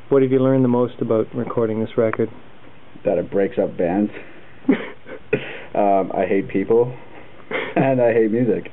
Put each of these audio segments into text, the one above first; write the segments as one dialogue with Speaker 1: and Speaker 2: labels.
Speaker 1: What have you learned the most about recording this record?
Speaker 2: That it breaks up bands. I hate people, and I hate music.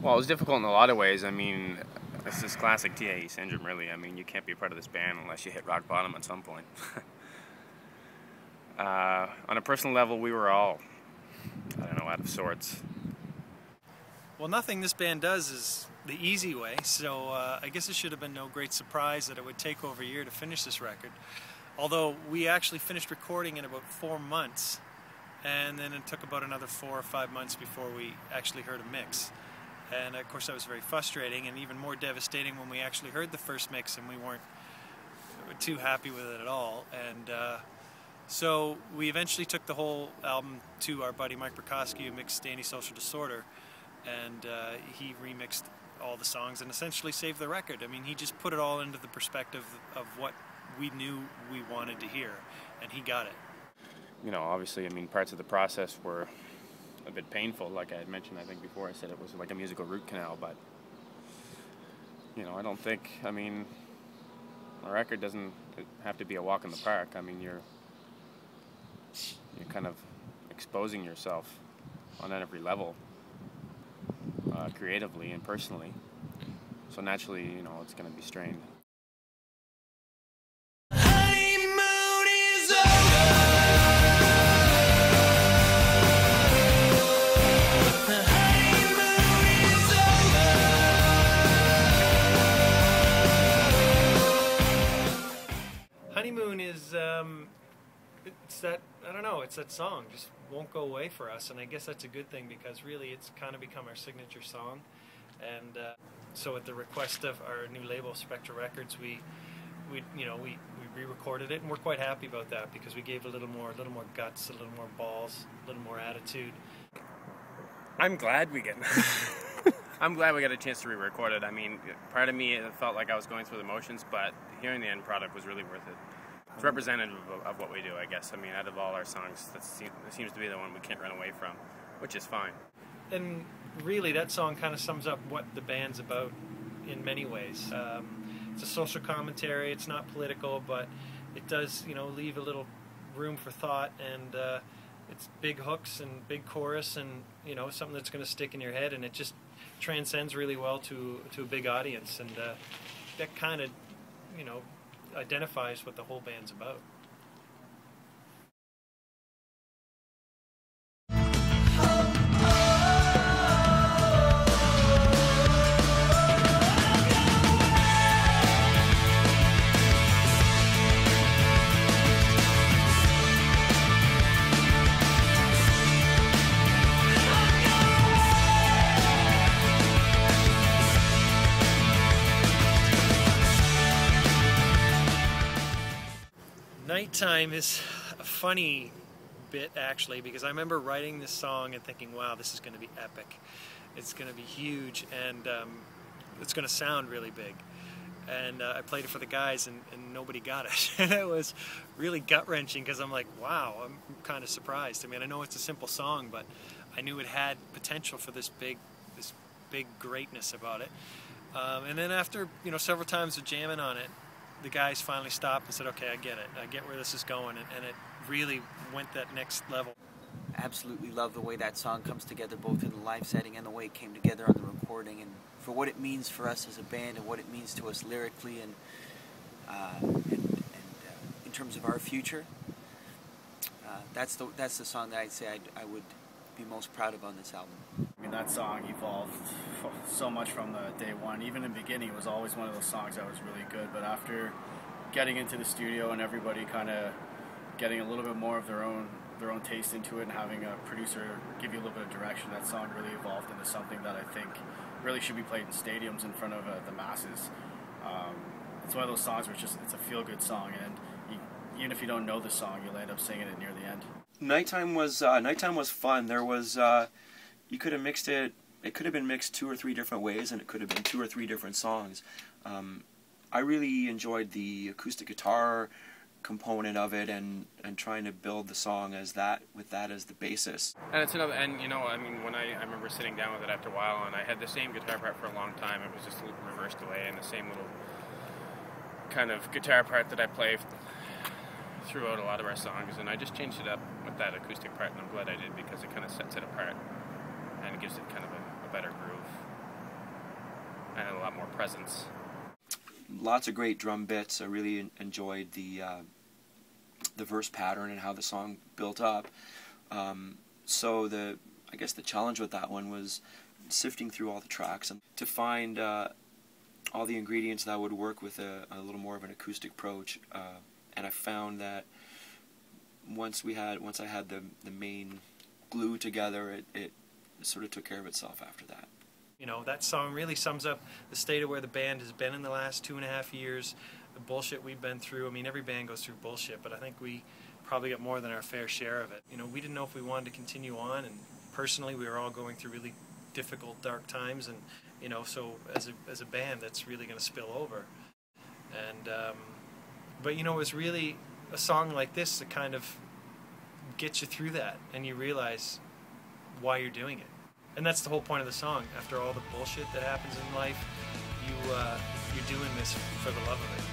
Speaker 3: Well, it was difficult in a lot of ways. I mean, it's this classic TAE syndrome, really. I mean, you can't be a part of this band unless you hit rock bottom at some point. On a personal level, we were all, I don't know, out of sorts.
Speaker 4: Well, nothing this band does is the easy way, so I guess it should have been no great surprise that it would take over a year to finish this record. Although we actually finished recording in about 4 months, and then it took about another 4 or 5 months before we actually heard a mix. And of course that was very frustrating, and even more devastating when we actually heard the first mix and we weren't too happy with it at all. And so we eventually took the whole album to our buddy Mike Brikoski, who mixed Antisocial Disorder, and he remixed all the songs and essentially saved the record. I mean, he just put it all into the perspective of what we knew we wanted to hear, and he got it.
Speaker 3: You know, obviously, I mean, parts of the process were a bit painful, like I had mentioned, I think before. I said it was like a musical root canal, but, you know, I don't think, I mean, a record doesn't have to be a walk in the park. I mean, you're kind of exposing yourself on every level, creatively and personally, so naturally, you know, it's going to be strained.
Speaker 4: Honeymoon is, it's that, I don't know, it's that song, just won't go away for us, and I guess that's a good thing because really it's kind of become our signature song. And so at the request of our new label, Spectra Records, we re-recorded it, and we're quite happy about that because we gave a little more guts, a little more balls, a little more attitude.
Speaker 3: I'm glad we get I'm glad we got a chance to re-record it. I mean, part of me, it felt like I was going through the motions, but hearing the end product was really worth it. It's representative of what we do, I guess. I mean, out of all our songs, that seems to be the one we can't run away from, which is fine.
Speaker 4: And really, that song kind of sums up what the band's about in many ways. It's a social commentary. It's not political, but it does, you know, leave a little room for thought, and it's big hooks and big chorus, and you know, something that's going to stick in your head, and it just transcends really well to a big audience, and that kind of, you know, identifies what the whole band's about. Nighttime is a funny bit, actually, because I remember writing this song and thinking, wow, this is going to be epic. It's going to be huge, and it's going to sound really big. And I played it for the guys, and nobody got it. And it was really gut-wrenching because I'm like, wow, I'm kind of surprised. I mean, I know it's a simple song, but I knew it had potential for this big greatness about it. And then after, you know, several times of jamming on it, the guys finally stopped and said, okay, I get it. I get where this is going, and it really went that next level.
Speaker 5: Absolutely love the way that song comes together, both in the live setting and the way it came together on the recording, and for what it means for us as a band and what it means to us lyrically and in terms of our future. That's the song that I'd say I would be most proud of on this album.
Speaker 6: I mean, that song evolved so much from the day one. Even in the beginning, it was always one of those songs that was really good, but after getting into the studio and everybody kind of getting a little bit more of their own taste into it and having a producer give you a little bit of direction, that song really evolved into something that I think really should be played in stadiums in front of the masses. It's one of those songs where it's a feel-good song, and even if you don't know the song, you'll end up singing it near the end.
Speaker 7: Nighttime was fun. There was you could have mixed it. It could have been mixed 2 or 3 different ways, and it could have been 2 or 3 different songs. I really enjoyed the acoustic guitar component of it, and trying to build the song as that, with that as the basis.
Speaker 3: And it's another, and you know, I mean, when I remember sitting down with it after a while, and I had the same guitar part for a long time. It was just reversed away, and the same little kind of guitar part that I play throughout a lot of our songs, and I just changed it up with that acoustic part, and I'm glad I did, because it kind of sets it apart, and it gives it kind of a better groove, and a lot more presence.
Speaker 7: Lots of great drum bits. I really enjoyed the verse pattern and how the song built up. So I guess the challenge with that one was sifting through all the tracks and to find all the ingredients that would work with a little more of an acoustic approach. And I found that once I had the main glue together, it sort of took care of itself after that.
Speaker 4: You know, that song really sums up the state of where the band has been in the last 2.5 years, the bullshit we've been through. I mean, every band goes through bullshit, but I think we probably got more than our fair share of it. You know, we didn't know if we wanted to continue on, and personally we were all going through really difficult, dark times, and, you know, so as a band, that's really going to spill over. And, but, you know, it was really a song like this that kind of gets you through that, and you realize why you're doing it. And that's the whole point of the song. After all the bullshit that happens in life, you're doing this for the love of it.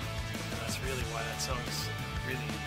Speaker 4: And that's really why that song is really important.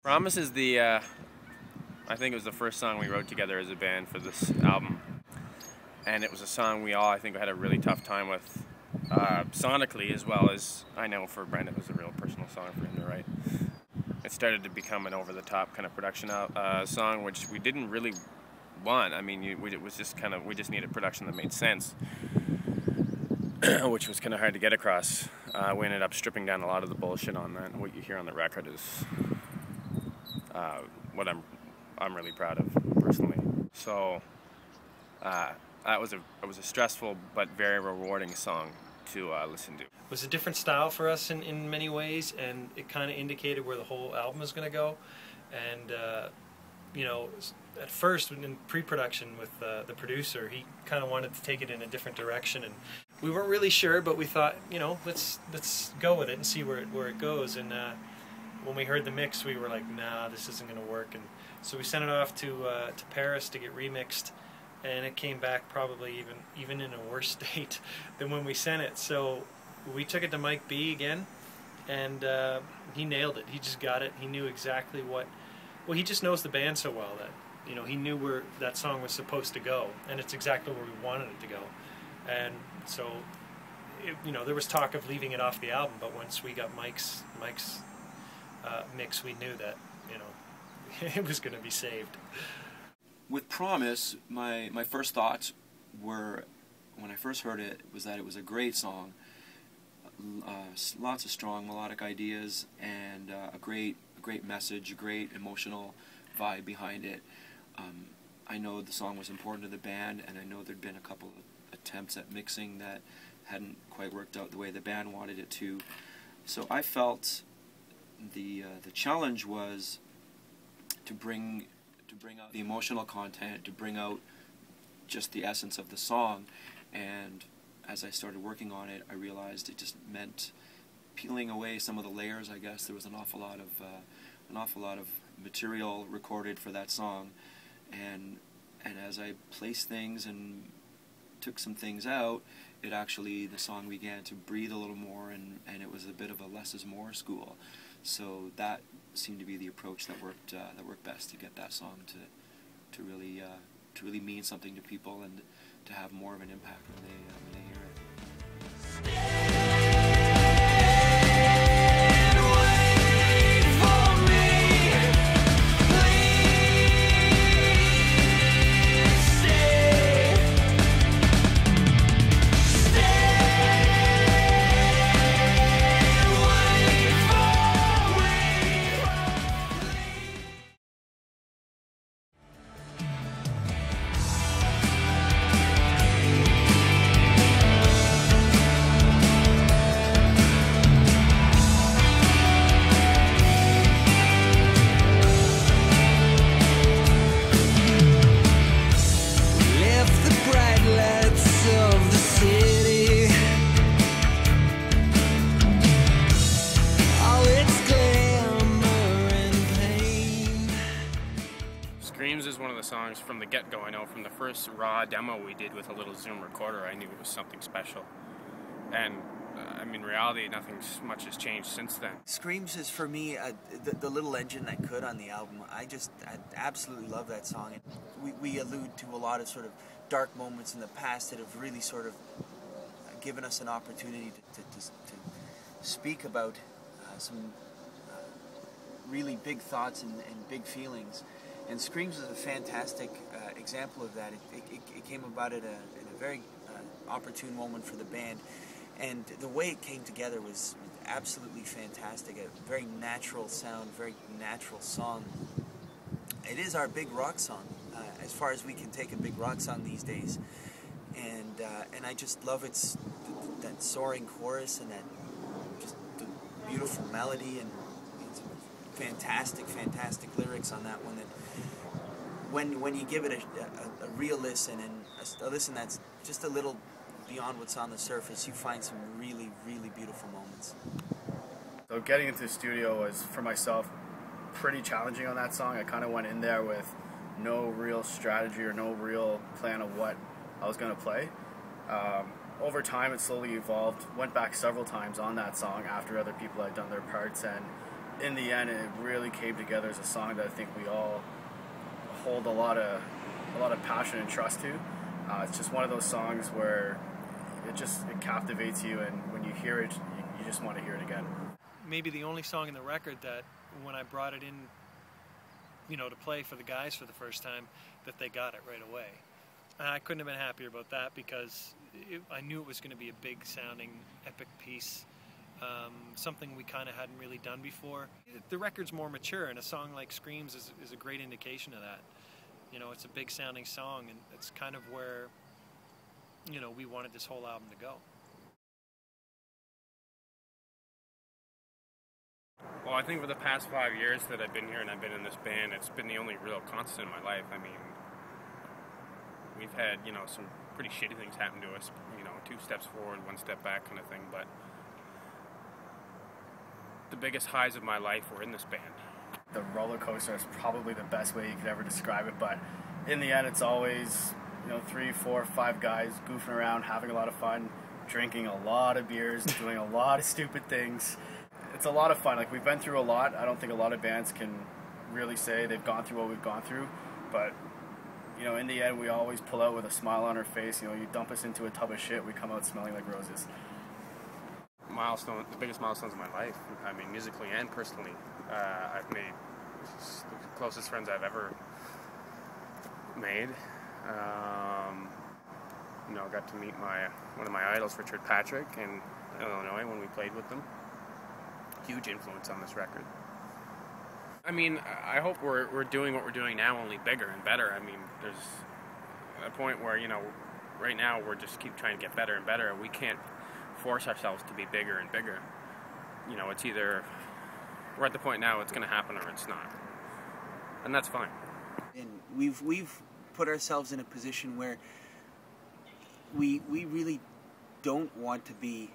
Speaker 3: Promise is I think it was the first song we wrote together as a band for this album. And it was a song we all, I think, had a really tough time with, sonically, as well as, I know for Brendan it was a real personal song for him to write. It started to become an over-the-top kind of production song, which we didn't really want. I mean, it was just kind of, we just needed production that made sense, which was kind of hard to get across. We ended up stripping down a lot of the bullshit on that, and what you hear on the record is what I'm really proud of personally. So it was a stressful but very rewarding song to listen to.
Speaker 4: It was a different style for us in many ways, and it kind of indicated where the whole album is going to go. And you know, at first in pre-production with the producer, he kind of wanted to take it in a different direction, and we weren't really sure, but we thought, you know, let's go with it and see where it goes. And when we heard the mix, we were like, nah, this isn't going to work. And so we sent it off to Paris to get remixed, and it came back probably even in a worse state than when we sent it. So we took it to Mike B again, and he nailed it. He just got it. He knew exactly well, he just knows the band so well that, you know, he knew where that song was supposed to go, and it's exactly where we wanted it to go. And so, you know, there was talk of leaving it off the album, but once we got Mike's mix, we knew that, you know, it was going to be saved.
Speaker 7: With Promise, my first thoughts were, when I first heard it, was that it was a great song. Lots of strong melodic ideas, and a great message, a great emotional vibe behind it. I know the song was important to the band, and I know there'd been a couple of attempts at mixing that hadn't quite worked out the way the band wanted it to. So I felt the challenge was to bring out the emotional content, to bring out just the essence of the song. And as I started working on it, I realized it just meant peeling away some of the layers. I guess there was an awful lot of material recorded for that song, and as I placed things and took some things out, the song began to breathe a little more, and it was a bit of a less is more school. So that seemed to be the approach that worked best to get that song to really mean something to people and to have more of an impact when they hear it.
Speaker 3: Is one of the songs from the get-go. I know from the first raw demo we did with a little Zoom recorder, I knew it was something special. And I mean, reality, nothing much has changed since then.
Speaker 5: Screams is for me the little engine that could on the album. I absolutely love that song. We allude to a lot of sort of dark moments in the past that have really sort of given us an opportunity to speak about some really big thoughts and big feelings. And Screams is a fantastic example of that. It came about in a very opportune moment for the band, and the way it came together was absolutely fantastic. A very natural sound, very natural song. It is our big rock song, as far as we can take a big rock song these days. And I just love that soaring chorus and that just the beautiful melody, and it's fantastic lyrics on that one. That when you give it a real listen, and a listen that's just a little beyond what's on the surface, you find some really beautiful moments.
Speaker 6: So getting into the studio was, for myself, pretty challenging on that song. I kind of went in there with no real strategy or no real plan of what I was going to play. Over time it slowly evolved. Went back several times on that song after other people had done their parts, and in the end it really came together as a song that I think we all hold a lot of passion and trust to. It's just one of those songs where it captivates you, and when you hear it, you just want to hear it again.
Speaker 4: Maybe the only song in the record that when I brought it in, to play for the guys for the first time, that they got it right away. And I couldn't have been happier about that, because I knew it was going to be a big sounding, epic piece. Something we kind of hadn't really done before. The record's more mature, and a song like Screams is a great indication of that. It's a big sounding song, and it's kind of where, we wanted this whole album to go.
Speaker 3: Well, I think for the past 5 years that I've been here and I've been in this band, it's been the only real constant in my life. I mean, we've had, some pretty shitty things happen to us, 2 steps forward, 1 step back kind of thing, but the biggest highs of my life were in this band.
Speaker 6: The roller coaster is probably the best way you could ever describe it, but in the end it's always 3, 4, 5 guys goofing around, having a lot of fun, drinking a lot of beers, doing a lot of stupid things. It's a lot of fun. Like, we've been through a lot. I don't think a lot of bands can really say they've gone through what we've gone through, but in the end we always pull out with a smile on our face. You dump us into a tub of shit, we come out smelling like roses.
Speaker 3: The biggest milestones of my life, I mean, musically and personally. I've made the closest friends I've ever made. Got to meet one of my idols, Richard Patrick, in Illinois when we played with them. Huge influence on this record. I mean, I hope we're doing what we're doing now, only bigger and better. I mean, there's a point where, right now we're just keep trying to get better and better. We can't force ourselves to be bigger and bigger. You know, it's either we're at the point now it's going to happen or it's not, and that's fine.
Speaker 5: And we've put ourselves in a position where we really don't want to be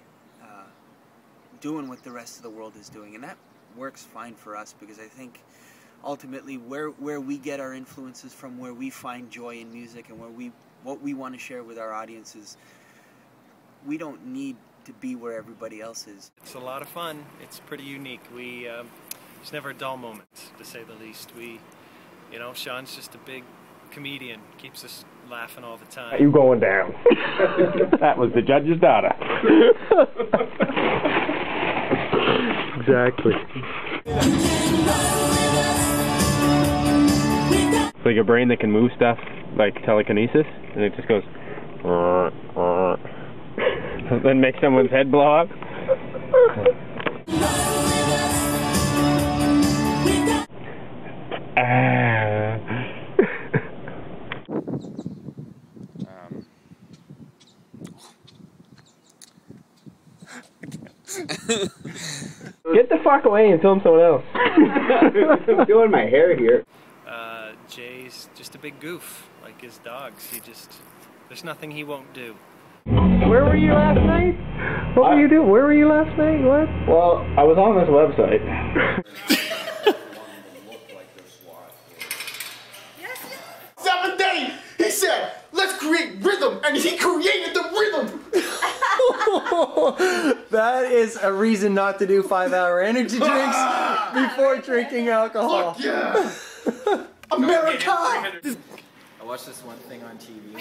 Speaker 5: doing what the rest of the world is doing, and that works fine for us, because I think ultimately where we get our influences from, where we find joy in music, and what we want to share with our audiences, we don't need to be where everybody else is.
Speaker 4: It's a lot of fun. It's pretty unique. It's never a dull moment, to say the least. You know, Sean's just a big comedian, keeps us laughing all the time.
Speaker 1: You going down? That was the judge's daughter. Exactly. It's like a brain that can move stuff, like telekinesis, and it just goes, then makes someone's head blow up. Get the fuck away and film someone else.
Speaker 2: I'm doing my hair here.
Speaker 4: Jay's just a big goof, like his dogs. There's nothing he won't do.
Speaker 1: Where were you last night? What were you doing? Where were you last night? What?
Speaker 2: Well, I was on this website.
Speaker 8: 7th day, he said, let's create rhythm, and he created the rhythm.
Speaker 9: That is a reason not to do 5-hour energy drinks before drinking alcohol.
Speaker 8: Fuck yeah. America!
Speaker 9: I watched this one thing on TV.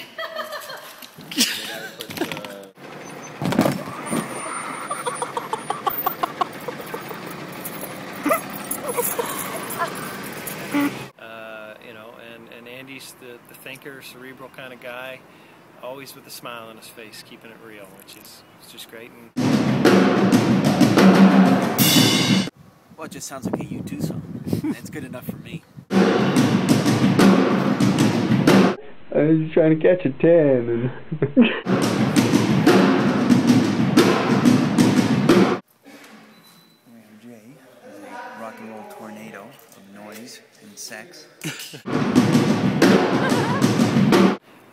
Speaker 4: You know, and Andy's the thinker, cerebral kind of guy, always with a smile on his face, keeping it real, which is just great. And
Speaker 5: Well, it just sounds like a U2 song. It's good enough for me.
Speaker 2: I was trying to catch a 10.
Speaker 5: Jay is a rock and roll tornado of noise and sex.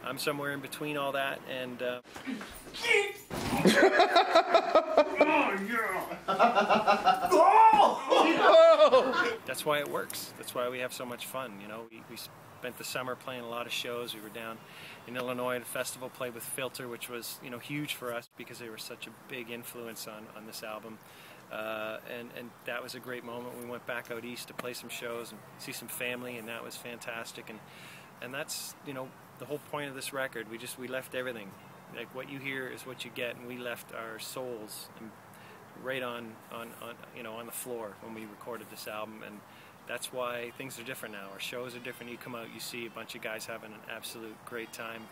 Speaker 4: I'm somewhere in between all that, and that's why it works. That's why we have so much fun. You know, we spent the summer playing a lot of shows. We were down in Illinois at a festival, played with Filter, which was, you know, huge for us because they were such a big influence on this album. And that was a great moment. We went back out east to play some shows and see some family, and that was fantastic. And that's, you know, the whole point of this record. We left everything. Like, what you hear is what you get, and we left our souls right on you know, on the floor when we recorded this album. And that's why things are different now. Our shows are different. You come out, you see a bunch of guys having an absolute great time,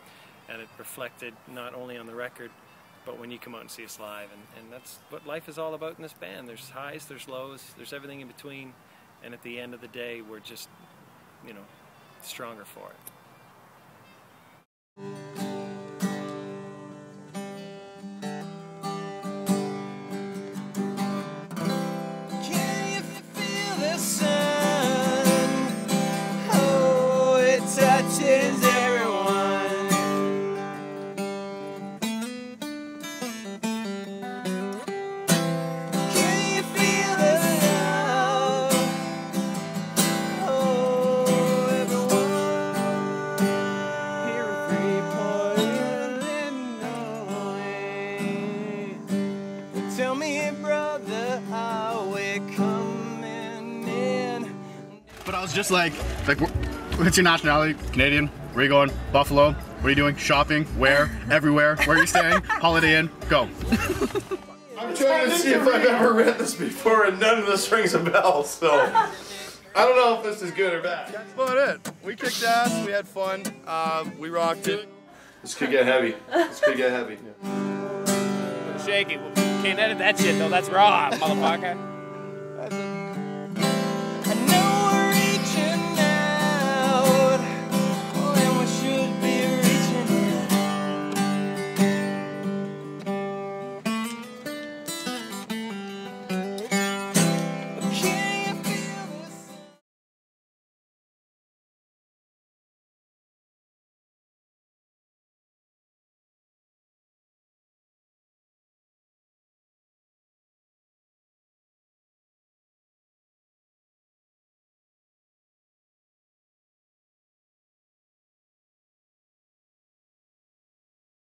Speaker 4: and it reflected not only on the record, but when you come out and see us live. And that's what life is all about in this band. There's highs, there's lows, there's everything in between, and at the end of the day, we're just, you know, stronger for it.
Speaker 6: But I was just like, what's your nationality? Canadian? Where are you going? Buffalo? What are you doing? Shopping? Where? Everywhere? Where are you staying? Holiday Inn? Go.
Speaker 8: I'm trying to see if I've ever read this before, and none of this rings a bell, so I don't know if this is good or bad.
Speaker 6: That's about it. We kicked ass. We had fun. We rocked it.
Speaker 8: This could get heavy. This could get heavy.
Speaker 3: Shaky. Can't edit that shit though. That's raw, motherfucker.